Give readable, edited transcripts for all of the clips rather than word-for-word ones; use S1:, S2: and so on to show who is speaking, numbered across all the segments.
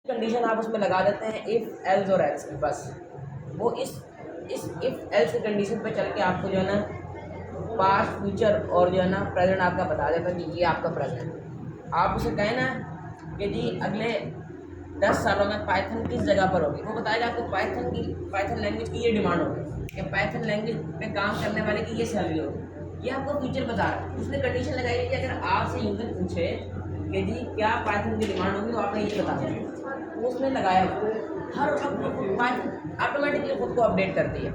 S1: Condition आप उसमें लगा देते हैं इफ़ एल्स और एल्स की, बस वो इस इफ़ एल्स की कंडीशन पे चल के आपको जो है ना पास्ट फ्यूचर और जो है ना प्रेजेंट आपका बता देता है कि ये आपका प्रेजेंट। आप उसे कहें ना कि जी अगले 10 सालों में पाइथन किस जगह पर होगी, वो बताएगा आपको पाइथन लैंग्वेज की ये डिमांड होगी कि पाइथन लैंग्वेज पे काम करने वाले की ये सैलरी होगी। ये आपको फ्यूचर बता रहा है। उसने कंडीशन लगाई है कि अगर आपसे यूज़र पूछे कि जी क्या पाइथन की डिमांड होगी तो आपने ये बता दिया, वो उसने लगाया हर वक्त पाइथन ऑटोमेटिकली खुद को अपडेट करती है।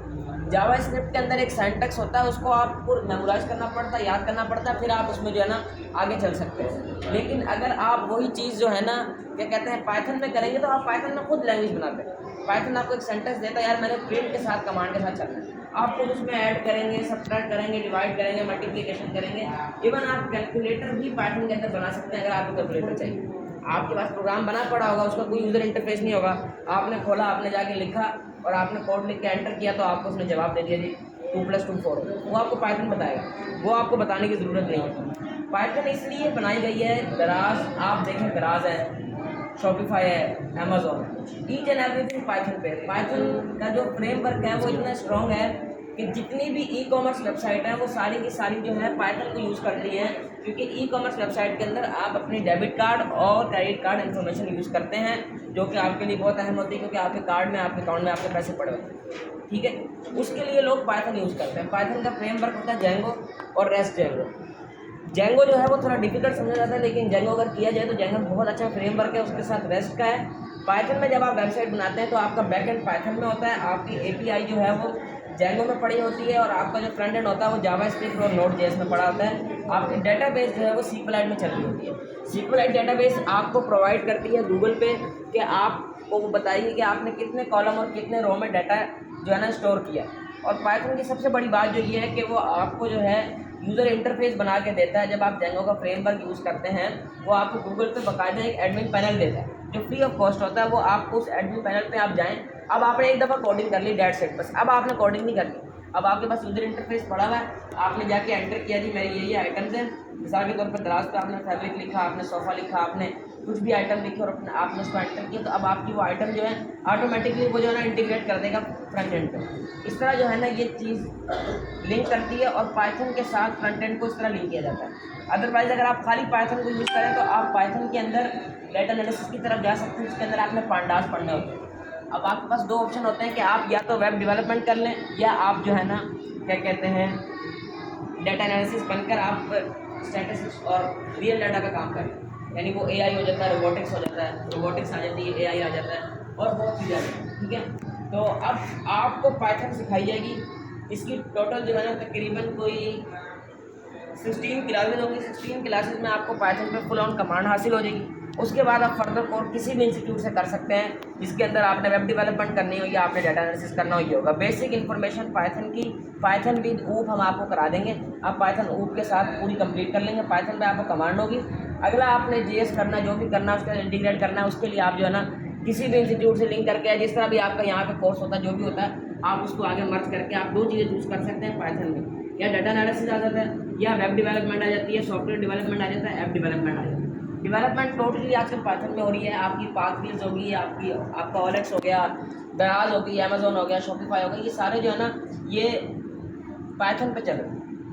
S1: जावा स्क्रिप्ट के अंदर एक सिंटैक्स होता है, उसको आपको मेमोराइज करना पड़ता है, याद करना पड़ता है, फिर आप उसमें जो है ना आगे चल सकते हैं। लेकिन अगर आप वही चीज़ जो है ना क्या कहते हैं पाइथन में करेंगे तो आप पाइथन में खुद लैंग्वेज बनाते हैं। पाइथन आपको एक सेंटेंस देता है, यार मैंने प्रिंट के साथ कमांड के साथ चलना है, आप खुद उसमें ऐड करेंगे, सब्ट्रैक्ट करेंगे, डिवाइड करेंगे, मल्टीप्लिकेशन करेंगे। इवन आप कैलकुलेटर भी पाइथन के अंदर बना सकते हैं अगर आपको कैलकुलेटर चाहिए। आपके पास प्रोग्राम बना पड़ा होगा, उसका कोई यूज़र इंटरफेस नहीं होगा, आपने खोला, आपने जाके लिखा और आपने कोड लिख के एंटर किया तो आपको उसने जवाब दे दिया जी 2+2 4, वो आपको पाइथन बताएगा, वो आपको बताने की ज़रूरत नहीं है। पाइथन इसलिए बनाई गई है, दराज आप देखें, दराज है, शॉपिफाई है, Amazon, each and everything Python पे। पाइथन का जो फ्रेमवर्क है वो इतना स्ट्रॉन्ग है कि जितनी भी ई कॉमर्स वेबसाइट हैं वो सारी की सारी जो है पाइथन को यूज़ करती हैं, क्योंकि ई कॉमर्स वेबसाइट के अंदर आप अपनी डेबिट कार्ड और क्रेडिट कार्ड इन्फॉर्मेशन यूज़ करते हैं, जो कि आपके लिए बहुत अहम होती है, क्योंकि आपके कार्ड में, आपके अकाउंट में आपके पैसे पड़े होते हैं, ठीक है। उसके लिए लोग पाइथन यूज़ करते हैं। पाइथन का फ्रेमवर्क होता है जेंगो और रेस्ट जेंगो। जेंगो जो है वो थोड़ा डिफिकल्ट समझा जाता है, लेकिन जेंगो अगर किया जाए तो जेंगो बहुत अच्छा फ्रेमवर्क है, उसके साथ रेस्ट का है। पाइथन में जब आप वेबसाइट बनाते हैं तो आपका बैकएंड पाइथन में होता है, आपकी एपीआई जो है वो जेंगो में पड़ी होती है और आपका जो फ्रंट एंड होता है वो जावास्क्रिप्ट और नोड.जेएस में पड़ा होता है। आपकी डेटाबेस जो है वो SQLite में चल रही होती है। SQLite डेटाबेस आपको प्रोवाइड करती है गूगल पे कि आपको वो बताएगी कि आपने कितने कॉलम और कितने रो में डाटा जो है ना स्टोर किया। और पाइथन की सबसे बड़ी बात जो ये है कि वो आपको जो है यूज़र इंटरफेस बना के देता है। जब आप जेंगो का फ्रेमवर्क यूज़ करते हैं वो आपको गूगल पे बाकायदा एक एडमिन पैनल देता है जो फ्री ऑफ कॉस्ट होता है। वो आपको उस एडमिन पैनल पे आप जाएं, अब आपने एक दफ़ा कोडिंग कर ली, डेट सेट, बस अब आपने कोडिंग नहीं करनी, अब आपके पास यूज़र इंटरफेस पड़ा हुआ है, आपने जाके एंटर किया जी मेरे ये आइटम्स हैं, मिसाल के तौर पर दराज पे आपने फैब्रिक लिखा, आपने सोफ़ा लिखा, आपने कुछ भी आइटम लिखे और आपने उसको एंटर किया, तो अब आपकी वो आइटम जो है ऑटोमेटिकली वो जो है ना इंटीग्रेट कर देगा फ्रंट एंड पे। इस तरह जो है ना ये चीज़ लिंक करती है और पाइथन के साथ फ्रंट एंड को इस तरह लिंक किया जाता है। अदरवाइज़ अगर आप खाली पाइथन को यूज़ करें तो आप पाइथन के अंदर डेटा एनालिसिस की तरफ जा सकते हैं, जिसके अंदर आपने पांडास पढ़ने होते हैं। अब आपके पास दो ऑप्शन होते हैं कि आप या तो वेब डेवलपमेंट कर लें या आप जो है ना क्या कहते हैं डेटा एनालिसिस बनकर आप स्टैटिस्टिक्स और रियल डाटा का काम करें, यानी वो एआई हो जाता है, रोबोटिक्स हो जाता है, रोबोटिक्स आ जाती है, एआई आ जाता है और बहुत चीज़ें आ जाती हैं, ठीक है। तो अब आपको पाइथन सिखाई जाएगी, इसकी टोटल जो है ना तकरीबन कोई 16 क्लासेज होंगी। 16 क्लासेज में आपको पाइथन पे फुल ऑन कमांड हासिल हो जाएगी। उसके बाद आप फर्दर कोर्स किसी भी इंस्टीट्यूट से कर सकते हैं जिसके अंदर आपने वेब डेवलपमेंट करनी हो या आपने डाटा एनालिसिस करना हो, ये होगा बेसिक इन्फॉर्मेशन पाइथन की। पाइथन विद ऊप हम आपको करा देंगे, आप पाइथन ऊप के साथ पूरी कंप्लीट कर लेंगे। पाइथन पे आपको कमांड होगी, अगला आपने जेएस करना, जो भी करना है उसका इंटीग्रेट करना है, उसके लिए आप जो है ना किसी भी इंस्टीट्यूट से लिंक करके, जिस तरह भी आपका यहाँ पे कोर्स होता है, जो भी होता है, आप उसको आगे मर्ज करके आप दो चीज़ें चूज़ कर सकते हैं पाइथन में, या डाटा एनालिसिस आ जाता है या वेब डेवलपमेंट आ जाती है, सॉफ्टवेयर डेवलपमेंट आ जाता है, ऐप डेवलपमेंट आ जाता है। डेवलपमेंट टोटली आजकल पाइथन में हो रही है। आपकी पाथवेज होगी, आपका ओलेक्स हो गया, दराज होगी, अमेजोन हो गया, शॉपिफाई हो गया, ये सारे जो है ना ये पाइथन पे चले।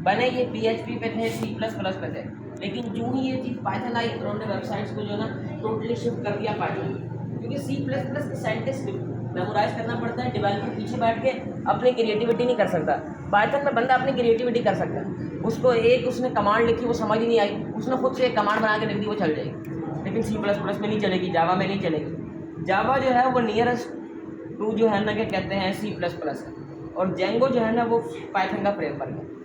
S1: बने ये PHP पे थे, C++ पे थे, लेकिन जो ही ये चीज़ पाइथन आई उन्होंने वेबसाइट्स को जो है ना टोटली शिफ्ट कर दिया पाइथन, क्योंकि C++ की साइंटिस्ट मेमोराइज करना पड़ता है, डेवलपर पीछे बैठ के अपनी क्रिएटिविटी नहीं कर सकता। पाइथन में बंदा अपनी क्रिएटिविटी कर सकता है, उसको एक उसने कमांड लिखी, वो समझ ही नहीं आई, उसने खुद से एक कमांड बना के लिख दी, वो चल जाएगी, लेकिन C++ में नहीं चलेगी, जावा में नहीं चलेगी। जावा जो है वो नियरेस्ट टू जो है ना क्या कहते हैं C++ है, और जेंगो जो है ना वो पाइथन का फ्रेमवर्क है।